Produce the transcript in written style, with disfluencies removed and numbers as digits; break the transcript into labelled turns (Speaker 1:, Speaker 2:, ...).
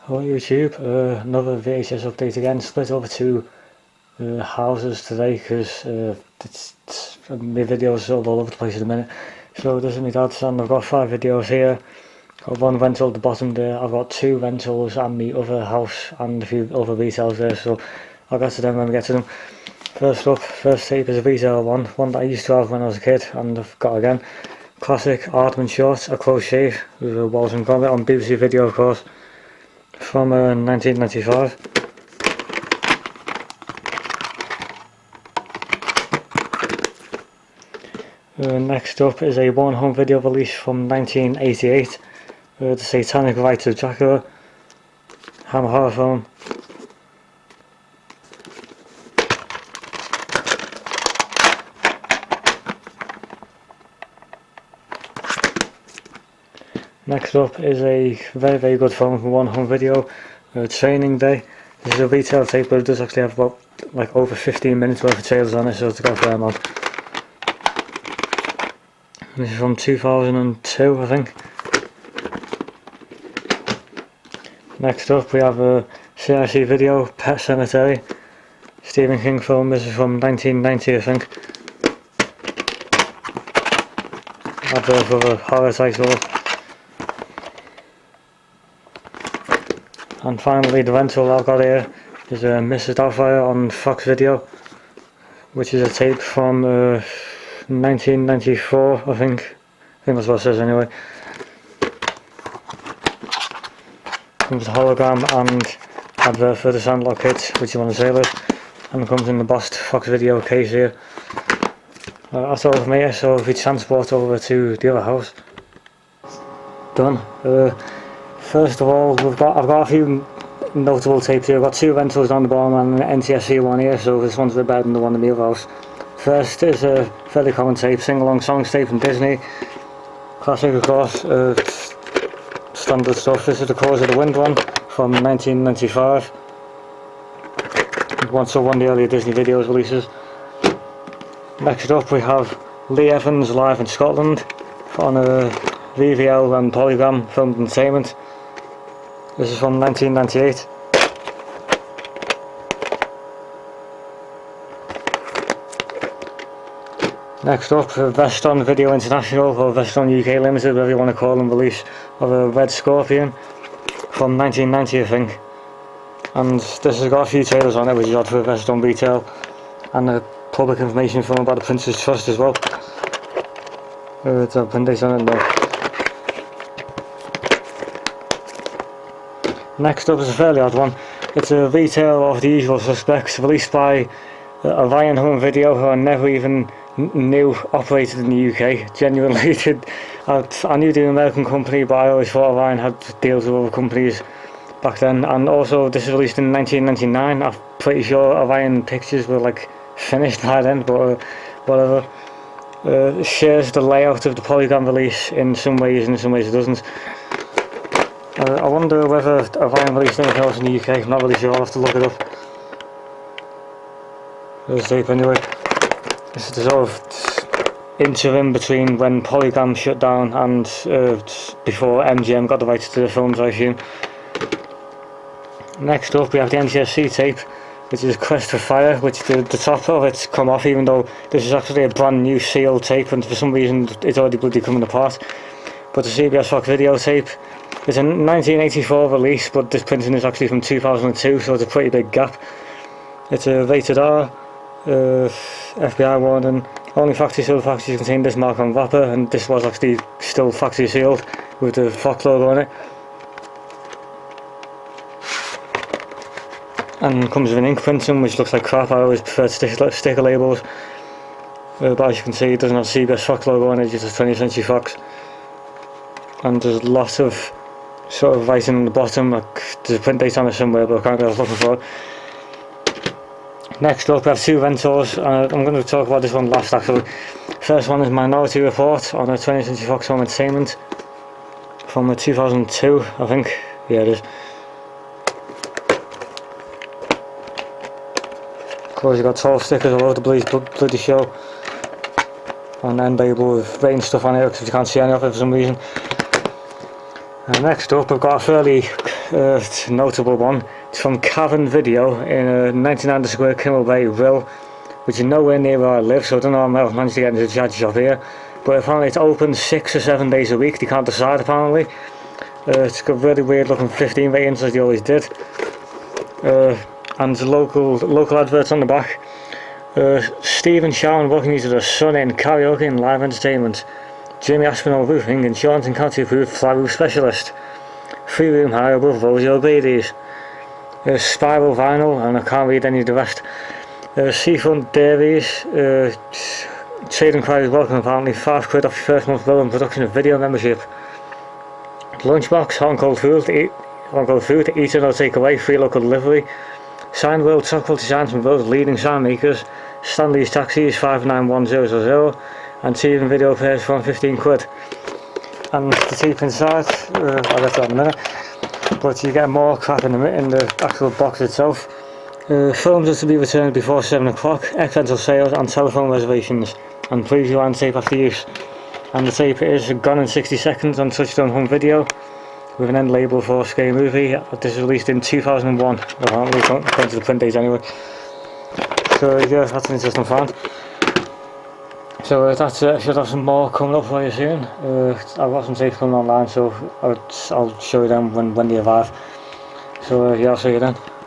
Speaker 1: Hello YouTube, another VHS update again, split over two houses today because my videos sort of all over the place at the minute. So this is my dad's and I've got 5 videos here. Got one rental at the bottom there, I've got 2 rentals and the other house and a few other retails there, so I'll get to them when we get to them. First up, first tape is a retail one that I used to have when I was a kid and I've got again. Classic Aardman short, a close shave with a Walls and Gromit on BBC Video of course. From 1995. Next up is a one home video release from 1988. The Satanic Rites of Dracula. Hammer horror film. Next up is a very good film from one home video, Training Day. This is a retail tape, but it does actually have about like over 15 minutes worth of trailers on it, so it's got a fair amount. This is from 2002, I think. Next up we have a CIC video, Pet Cemetery. Stephen King film, this is from 1990 I think. Advert for a horror title. And finally the rental I've got here is Mrs. Doubtfire on Fox Video, which is a tape from 1994 I think that's what it says anyway. Comes the hologram and advert for the Sandlot kit, which is one of the sailors, and it comes in the embossed Fox Video case here. That's all from here, so if we transport over to the other house. Done. First of all, I've got a few notable tapes here. I've got 2 rentals down the bottom and an NTSC one here, so this one's a bit better than the one in the other house. First is a fairly common tape, sing-along songs tape from Disney. Classic of course, standard stuff. This is the Cause of the Wind one from 1995. So one of the earlier Disney videos releases. Next up we have Lee Evans live in Scotland on a VVL and Polygram filmed entertainment. This is from 1998. Next up, Veston Video International, or Veston UK Limited, whatever you want to call them, release of a Red Scorpion from 1990 I think. And this has got a few trailers on it, which is odd for Veston retail, and a public information film about the Prince's Trust as well. It's a print date on it now. Next up is a fairly odd one. It's a retail of The Usual Suspects, released by a Ryan Home Video, who I never even knew operated in the UK. Genuinely did. I knew the American company, but I always thought Ryan had deals with other companies back then. And also this is released in 1999. I'm pretty sure Orion Pictures were like finished by then, but whatever. Shares the layout of the Polygram release in some ways, and in some ways it doesn't. I wonder whether Orion released anything else in the UK. I'm not really sure, I'll have to look it up. There's the tape anyway. This is the sort of interim between when Polygram shut down and before MGM got the rights to the films, I assume. Next up we have the NTSC tape, which is Quest for Fire, which the top of it's come off, even though this is actually a brand new sealed tape and for some reason it's already bloody coming apart. But the CBS Fox Video tape, it's a 1984 release, but this printing is actually from 2002, so it's a pretty big gap. It's a rated R, FBI warning, only factory sealed packages contain this mark on wrapper, and this was actually still factory sealed with the Fox logo on it. And comes with an ink printing, which looks like crap. I always prefer sticker labels, but as you can see it doesn't have CBS Fox logo on it, just a 20th Century Fox. And there's lots of sort of writing on the bottom, like there's a print date on it somewhere, but I can't get what I was looking for. Next up we have 2 rentals, I'm going to talk about this one last actually. First one is Minority Report on a 20th Century Fox Home Entertainment from 2002 I think, yeah it is. Of course you've got 12 stickers all over the bloody show, and end label with rain stuff on it because you can't see any of it for some reason. And next up I've got a fairly notable one. It's from Kavern Video in 99 Square, Kimmel Bay, Rill, which is nowhere near where I live, so I don't know how I've managed to get into the judge shop here. But apparently it's open 6 or 7 days a week, they can't decide apparently. It's got really weird looking 15 ratings as they always did. And local adverts on the back. Stephen Sharon welcome you to the Sun Inn Karaoke and Live Entertainment. Jamie Aspinall Roofing, Insurance and County Approved Fly Roof Specialist. 3 room high above Rosio Beatties. Spiral Vinyl, and I can't read any of the rest. Seafront Dairies, trade inquiries welcome apparently, £5 off your first month bill and production of video membership. Lunchbox, hot and cold food to eat and or take away, free local delivery. Sign World Chocolate designs from world's leading sign makers. Stanley's Taxis 591000 and TV and video pairs for £15. And the tape inside, I'll get that in a minute, but you get more crap in the actual box itself. Films are to be returned before 7 o'clock, ex-rental sales and telephone reservations, and please rewind tape after use. And the tape is gone in 60 seconds on Touchstone Home Video, with an end label for Scary Movie. This was released in 2001, apparently, according to the print dates anyway. So yeah, that's an interesting find. So that's it. I should have some more coming up for you soon. I've got some tapes coming online, so I'll show you them when they arrive. So yeah, I'll see you then.